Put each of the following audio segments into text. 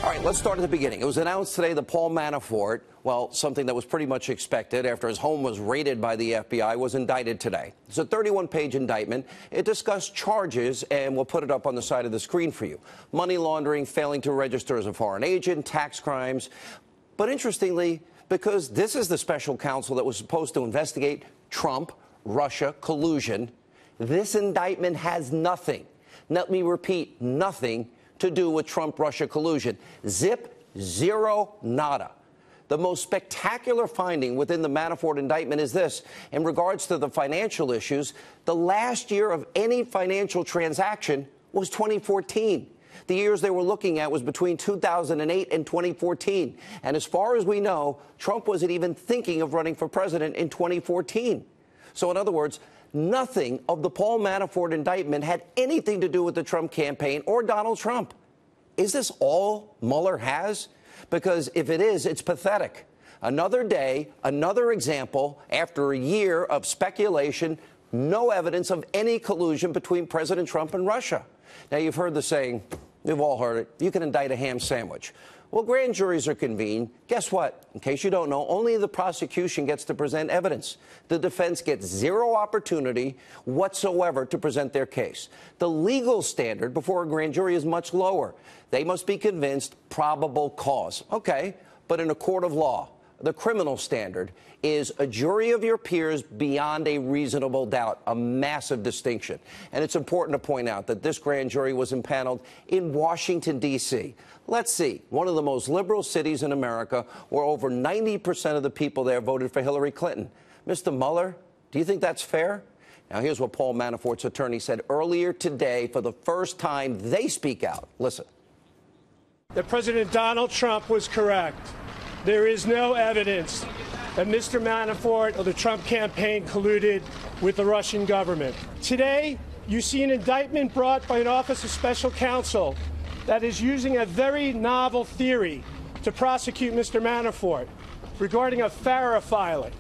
All right, let's start at the beginning. It was announced today that Paul Manafort, well, something that was pretty much expected after his home was raided by the FBI, was indicted today. It's a 31-page indictment. It discussed charges, and we'll put it up on the side of the screen for you. Money laundering, failing to register as a foreign agent, tax crimes. But interestingly, because this is the special counsel that was supposed to investigate Trump, Russia, collusion, this indictment has nothing, let me repeat, nothing to do with Trump-Russia collusion. Zip, zero, nada. The most spectacular finding within the Manafort indictment is this. In regards to the financial issues, the last year of any financial transaction was 2014. The years they were looking at was between 2008 and 2014. And as far as we know, Trump wasn't even thinking of running for president in 2014. So in other words, nothing of the Paul Manafort indictment had anything to do with the Trump campaign or Donald Trump. Is this all Mueller has? Because if it is, it's pathetic. Another day, another example, after a year of speculation, no evidence of any collusion between President Trump and Russia. Now, you've heard the saying, we've all heard it, you can indict a ham sandwich. Well, grand juries are convened. Guess what? In case you don't know, only the prosecution gets to present evidence. The defense gets zero opportunity whatsoever to present their case. The legal standard before a grand jury is much lower. They must be convinced probable cause. Okay, but in a court of law, the criminal standard is a jury of your peers beyond a reasonable doubt, a massive distinction. And it's important to point out that this grand jury was impaneled in Washington, D.C. Let's see, one of the most liberal cities in America, where over 90% of the people there voted for Hillary Clinton. Mr. Mueller, do you think that's fair? Now, here's what Paul Manafort's attorney said earlier today. For the first time, they speak out. Listen. That President Donald Trump was correct. There is no evidence that Mr. Manafort or the Trump campaign colluded with the Russian government. Today, you see an indictment brought by an Office of Special Counsel that is using a very novel theory to prosecute Mr. Manafort regarding a FARA filing.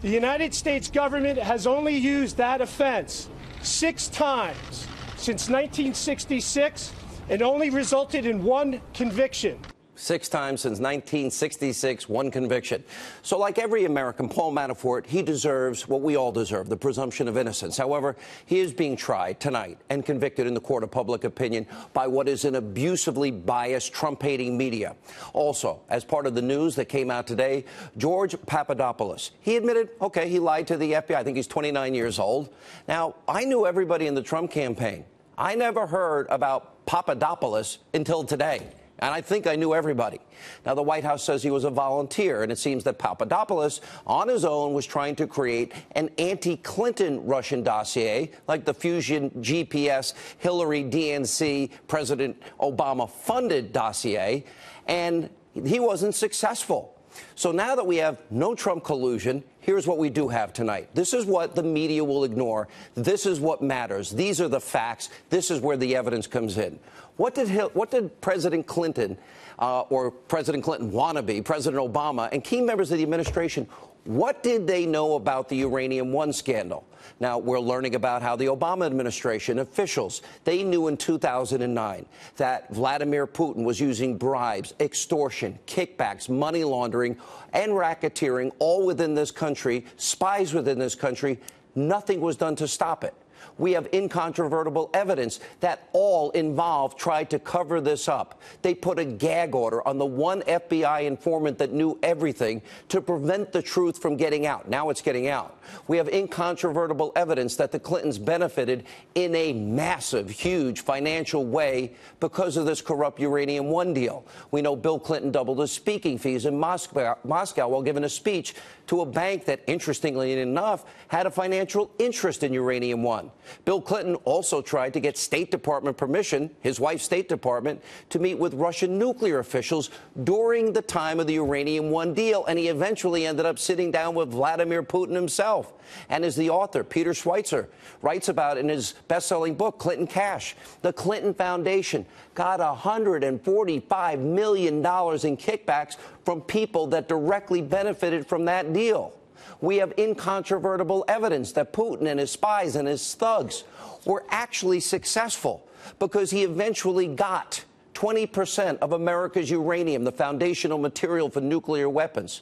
The United States government has only used that offense 6 times since 1966 and only resulted in 1 conviction. 6 times since 1966, 1 conviction. So like every American, Paul Manafort, he deserves what we all deserve, the presumption of innocence. However, he is being tried tonight and convicted in the court of public opinion by what is an abusively biased, Trump-hating media. Also, as part of the news that came out today, George Papadopoulos, he admitted, okay, he lied to the FBI. I think he's 29 years old. Now, I knew everybody in the Trump campaign. I never heard about Papadopoulos until today. And I think I knew everybody. Now, the White House says he was a volunteer, and it seems that Papadopoulos, on his own, was trying to create an anti-Clinton Russian dossier, like the Fusion GPS, Hillary DNC, President Obama-funded dossier, and he wasn't successful. So now that we have no Trump collusion, here's what we do have tonight. This is what the media will ignore. This is what matters. These are the facts. This is where the evidence comes in. What did President Clinton or President Clinton wannabe, President Obama, and key members of the administration, what did they know about the Uranium One scandal? Now, we're learning about how the Obama administration officials, they knew in 2009 that Vladimir Putin was using bribes, extortion, kickbacks, money laundering, and racketeering all within this country, spies within this country. Nothing was done to stop it. We have incontrovertible evidence that all involved tried to cover this up. They put a gag order on the one FBI informant that knew everything to prevent the truth from getting out. Now it's getting out. We have incontrovertible evidence that the Clintons benefited in a massive, huge financial way because of this corrupt Uranium One deal. We know Bill Clinton doubled his speaking fees in Moscow while giving a speech to a bank that, interestingly enough, had a financial interest in Uranium One. Bill Clinton also tried to get State Department permission, his wife's State Department, to meet with Russian nuclear officials during the time of the Uranium One deal, and he eventually ended up sitting down with Vladimir Putin himself. And as the author, Peter Schweizer, writes about in his best-selling book, Clinton Cash, the Clinton Foundation got $145 million in kickbacks from people that directly benefited from that deal. We have incontrovertible evidence that Putin and his spies and his thugs were actually successful because he eventually got 20% of America's uranium, the foundational material for nuclear weapons.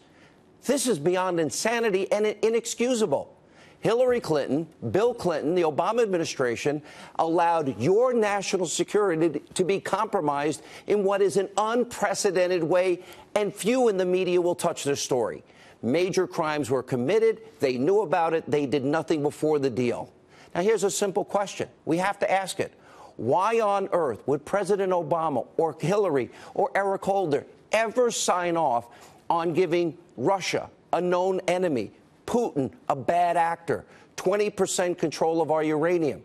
This is beyond insanity and inexcusable. Hillary Clinton, Bill Clinton, the Obama administration allowed your national security to be compromised in what is an unprecedented way, and few in the media will touch this story. Major crimes were committed. They knew about it. They did nothing before the deal. Now, here's a simple question. We have to ask it. Why on earth would President Obama or Hillary or Eric Holder ever sign off on giving Russia, a known enemy, Putin, a bad actor, 20% control of our uranium?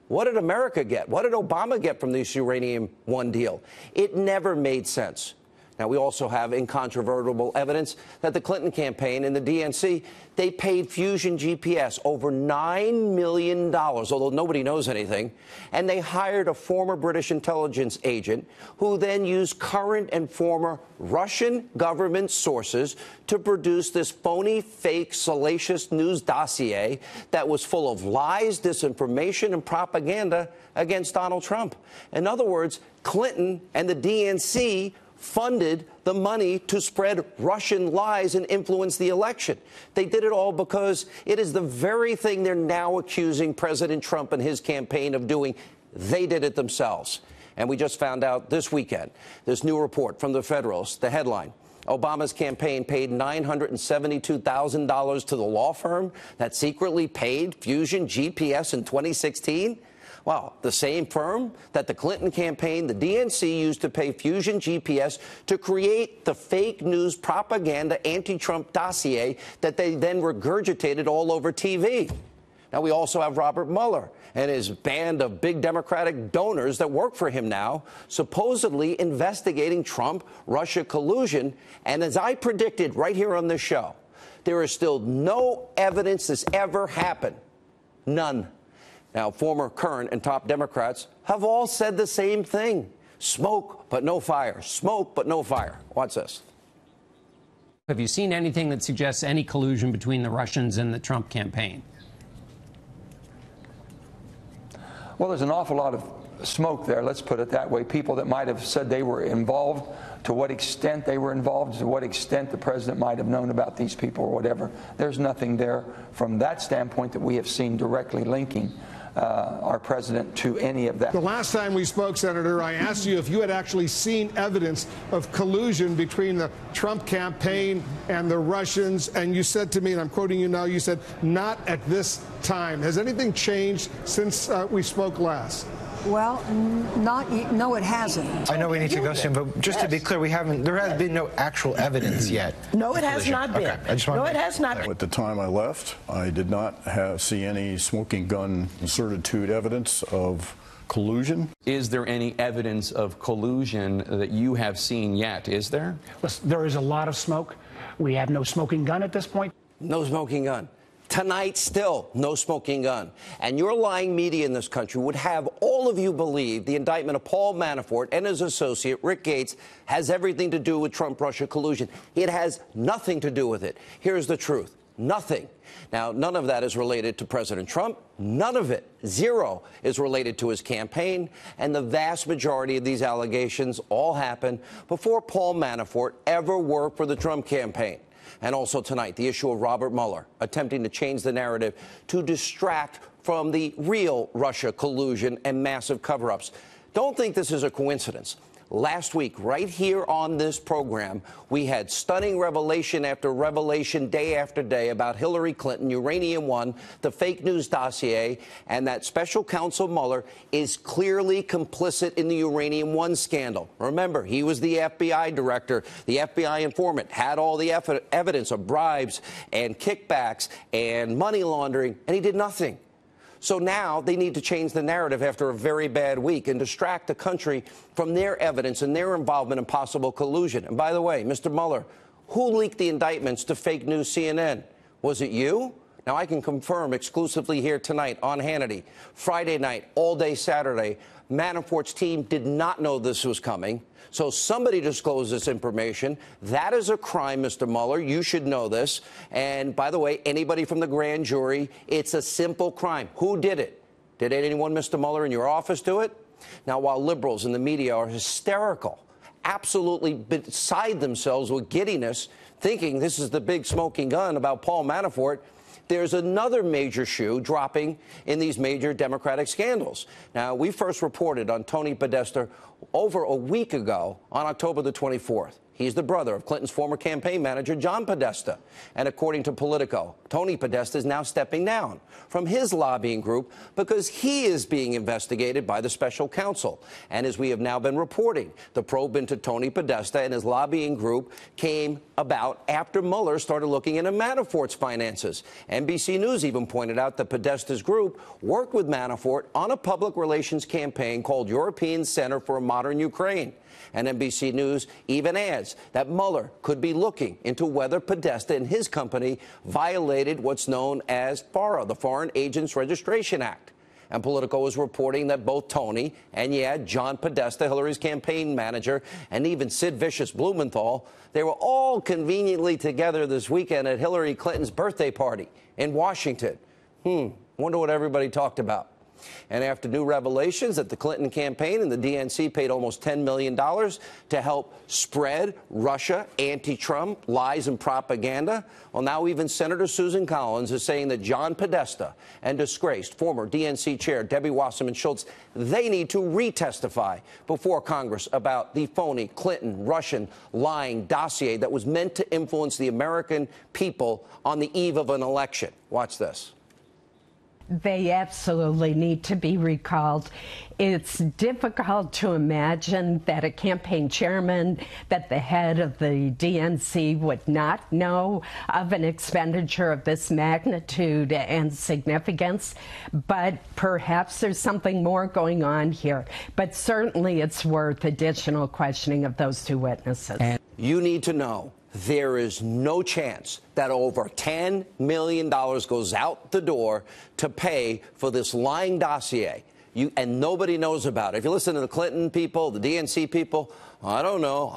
What did America get? What did Obama get from this Uranium One deal? It never made sense. Now, we also have incontrovertible evidence that the Clinton campaign and the DNC, they paid Fusion GPS over $9 million, although nobody knows anything, and they hired a former British intelligence agent who then used current and former Russian government sources to produce this phony, fake, salacious news dossier that was full of lies, disinformation, and propaganda against Donald Trump. In other words, Clinton and the DNC funded the money to spread Russian lies and influence the election. They did it all because it is the very thing they're now accusing President Trump and his campaign of doing. They did it themselves. And we just found out this weekend, this new report from the Federalist, the headline: Obama's campaign paid $972,000 to the law firm that secretly paid Fusion GPS in 2016. Wow, the same firm that the Clinton campaign, the DNC, used to pay Fusion GPS to create the fake news propaganda anti-Trump dossier that they then regurgitated all over TV. Now, we also have Robert Mueller and his band of big Democratic donors that work for him now, supposedly investigating Trump-Russia collusion. And as I predicted right here on this show, there is still no evidence this ever happened. None. Now, former, current, and top Democrats have all said the same thing. Smoke, but no fire. Smoke, but no fire. Watch this. Have you seen anything that suggests any collusion between the Russians and the Trump campaign? Well, there's an awful lot of smoke there, let's put it that way. People that might have said they were involved, to what extent they were involved, to what extent the president might have known about these people or whatever. There's nothing there from that standpoint that we have seen directly linking our president to any of that. The last time we spoke, Senator, I asked you if you had actually seen evidence of collusion between the Trump campaign and the Russians, and you said to me, and I'm quoting you now, you said, not at this time. Has anything changed since we spoke last? Well, no, it hasn't. I know we need to go soon, but just to be clear, there has been no actual evidence yet. No, it has not been. Okay. I just want no, it has not. At the time I left, I did not see any smoking gun certitude evidence of collusion. Is there any evidence of collusion that you have seen yet? Is there? Listen, there is a lot of smoke. We have no smoking gun at this point. No smoking gun. Tonight, still no smoking gun. And your lying media in this country would have all of you believe the indictment of Paul Manafort and his associate, Rick Gates, has everything to do with Trump-Russia collusion. It has nothing to do with it. Here's the truth. Nothing. Now, none of that is related to President Trump. None of it, zero, is related to his campaign. And the vast majority of these allegations all happened before Paul Manafort ever worked for the Trump campaign. And also tonight, the issue of Robert Mueller attempting to change the narrative to distract from the real Russia collusion and massive cover-ups. Don't think this is a coincidence. Last week, right here on this program, we had stunning revelation after revelation, day after day, about Hillary Clinton, Uranium One, the fake news dossier, and that special counsel Mueller is clearly complicit in the Uranium One scandal. Remember, he was the FBI director, the FBI informant, had all the evidence of bribes and kickbacks and money laundering, and he did nothing. So now they need to change the narrative after a very bad week and distract the country from their evidence and their involvement in possible collusion. And by the way, Mr. Mueller, who leaked the indictments to fake news CNN? Was it you? Now, I can confirm exclusively here tonight on Hannity, Friday night, all day Saturday, Manafort's team did not know this was coming. So somebody disclosed this information. That is a crime, Mr. Mueller. You should know this. And by the way, anybody from the grand jury, it's a simple crime. Who did it? Did anyone, Mr. Mueller, in your office do it? Now, while liberals in the media are hysterical, absolutely beside themselves with giddiness, thinking this is the big smoking gun about Paul Manafort, there's another major shoe dropping in these major Democratic scandals. Now, we first reported on Tony Podesta over a week ago on October the 24th. He's the brother of Clinton's former campaign manager, John Podesta. And according to Politico, Tony Podesta is now stepping down from his lobbying group because he is being investigated by the special counsel. And as we have now been reporting, the probe into Tony Podesta and his lobbying group came about after Mueller started looking into Manafort's finances. NBC News even pointed out that Podesta's group worked with Manafort on a public relations campaign called European Center for a Modern Ukraine. And NBC News even adds that Mueller could be looking into whether Podesta and his company violated what's known as FARA, the Foreign Agents Registration Act. And Politico is reporting that both Tony and, John Podesta, Hillary's campaign manager, and even Sid Vicious Blumenthal, they were all conveniently together this weekend at Hillary Clinton's birthday party in Washington. Wonder what everybody talked about. And after new revelations that the Clinton campaign and the DNC paid almost $10 million to help spread Russia anti-Trump lies and propaganda, well, now even Senator Susan Collins is saying that John Podesta and disgraced former DNC chair Debbie Wasserman Schultz, they need to retestify before Congress about the phony Clinton Russian lying dossier that was meant to influence the American people on the eve of an election. Watch this. They absolutely need to be recalled. It's difficult to imagine that a campaign chairman, that the head of the DNC would not know of an expenditure of this magnitude and significance, but perhaps there's something more going on here. But certainly it's worth additional questioning of those two witnesses. And you need to know there is no chance that over $10 million goes out the door to pay for this lying dossier. And nobody knows about it. If you listen to the Clinton people, the DNC people, I don't know.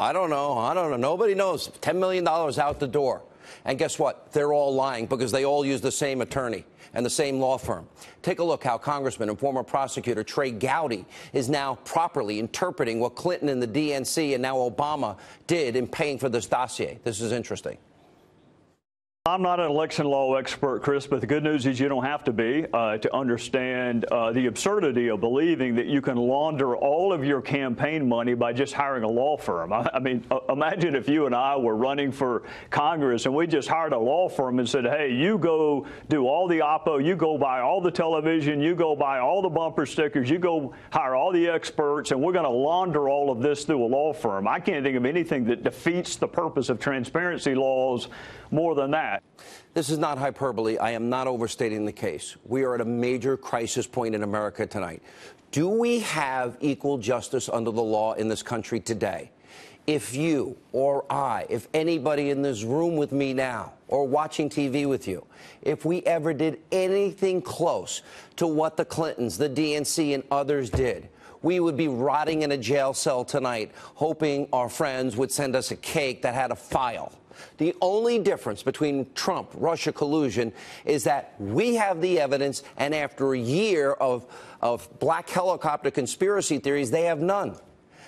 Nobody knows. $10 million out the door. And guess what? They're all lying because they all use the same attorney and the same law firm. Take a look how Congressman and former prosecutor Trey Gowdy is now properly interpreting what Clinton and the DNC and now Obama did in paying for this dossier. This is interesting. I'm not an election law expert, Chris, but the good news is you don't have to be to understand the absurdity of believing that you can launder all of your campaign money by just hiring a law firm. I mean, imagine if you and I were running for Congress and we just hired a law firm and said, hey, you go do all the oppo, you go buy all the television, you go buy all the bumper stickers, you go hire all the experts, and we're going to launder all of this through a law firm. I can't think of anything that defeats the purpose of transparency laws more than that. This is not hyperbole. I am not overstating the case. We are at a major crisis point in America tonight. Do we have equal justice under the law in this country today? If you or I, if anybody in this room with me now or watching TV with you, if we ever did anything close to what the Clintons, the DNC, and others did, we would be rotting in a jail cell tonight, hoping our friends would send us a cake that had a file. The only difference between Trump-Russia collusion is that we have the evidence, and after a year of black helicopter conspiracy theories, they have none.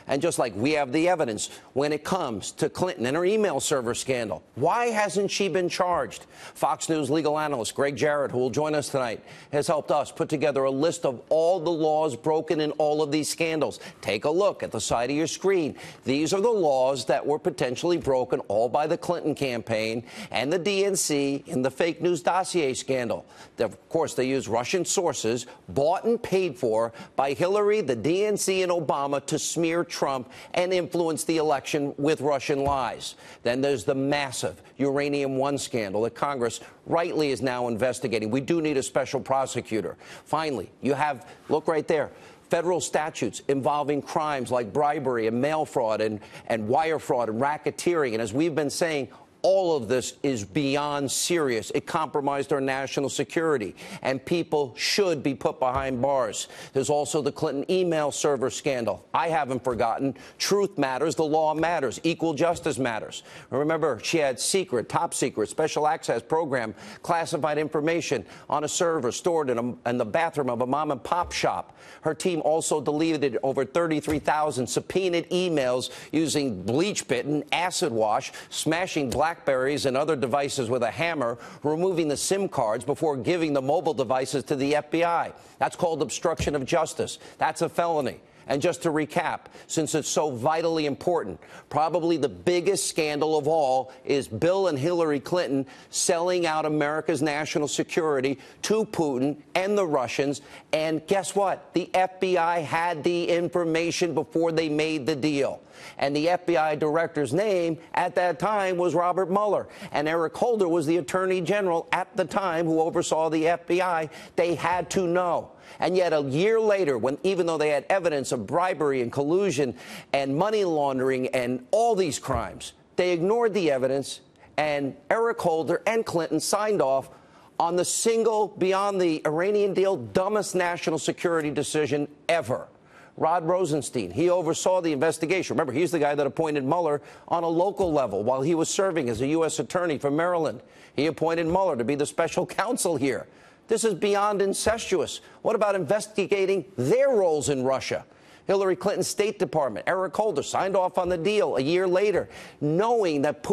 And just like we have the evidence when it comes to Clinton and her email server scandal, why hasn't she been charged? Fox News legal analyst Greg Jarrett, who will join us tonight, has helped us put together a list of all the laws broken in all of these scandals. Take a look at the side of your screen. These are the laws that were potentially broken, all by the Clinton campaign and the DNC in the fake news dossier scandal. Of course, they use Russian sources bought and paid for by Hillary, the DNC, and Obama to smear Trump and influence the election with Russian lies. Then there's the massive Uranium One scandal that Congress rightly is now investigating. We do need a special prosecutor. Finally, you have, look right there, federal statutes involving crimes like bribery and mail fraud and wire fraud and racketeering. And as we've been saying, All of this is beyond serious. It compromised our national security, and people should be put behind bars. There's also the Clinton email server scandal. I haven't forgotten. Truth matters. The law matters. Equal justice matters. Remember, she had secret, top secret, special access program, classified information on a server stored in the bathroom of a mom and pop shop. Her team also deleted over 33,000 subpoenaed emails using bleach bitten, acid wash, smashing Blackberries and other devices with a hammer, removing the SIM cards before giving the mobile devices to the FBI. That's called obstruction of justice. That's a felony. And just to recap, since it's so vitally important, probably the biggest scandal of all is Bill and Hillary Clinton selling out America's national security to Putin and the Russians. And guess what? The FBI had the information before they made the deal. And the FBI director's name at that time was Robert Mueller. And Eric Holder was the attorney general at the time who oversaw the FBI. They had to know. And yet a year later, when even though they had evidence of bribery and collusion and money laundering and all these crimes, they ignored the evidence, and Eric Holder and Clinton signed off on the single, beyond the Iranian deal, dumbest national security decision ever. Rod Rosenstein, he oversaw the investigation. Remember, he's the guy that appointed Mueller on a local level while he was serving as a U.S. attorney for Maryland. He appointed Mueller to be the special counsel here. This is beyond incestuous. What about investigating their roles in Russia? Hillary Clinton's State Department, Eric Holder, signed off on the deal a year later, knowing that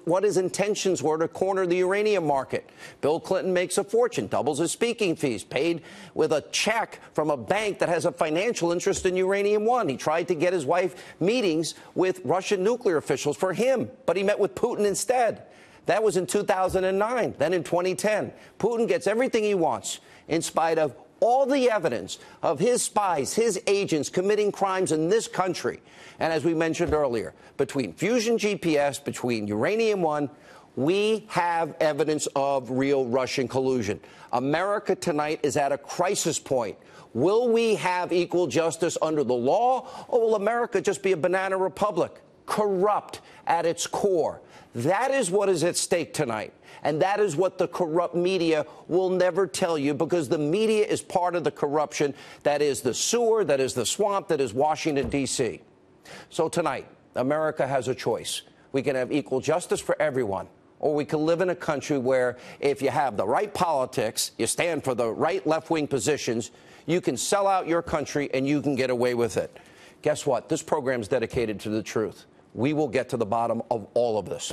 what his intentions were to corner the uranium market. Bill Clinton makes a fortune, doubles his speaking fees, paid with a check from a bank that has a financial interest in Uranium One. He tried to get his wife meetings with Russian nuclear officials for him, but he met with Putin instead. That was in 2009. Then in 2010, Putin gets everything he wants in spite of all the evidence of his spies, his agents committing crimes in this country. And as we mentioned earlier, between Fusion GPS, between Uranium One, we have evidence of real Russian collusion. America tonight is at a crisis point. Will we have equal justice under the law, or will America just be a banana republic, corrupt at its core? That is what is at stake tonight. And that is what the corrupt media will never tell you, because the media is part of the corruption that is the sewer, that is the swamp, that is Washington, D.C. So tonight, America has a choice. We can have equal justice for everyone, or we can live in a country where if you have the right politics, you stand for the right left-wing positions, you can sell out your country and you can get away with it. Guess what? This program is dedicated to the truth. We will get to the bottom of all of this.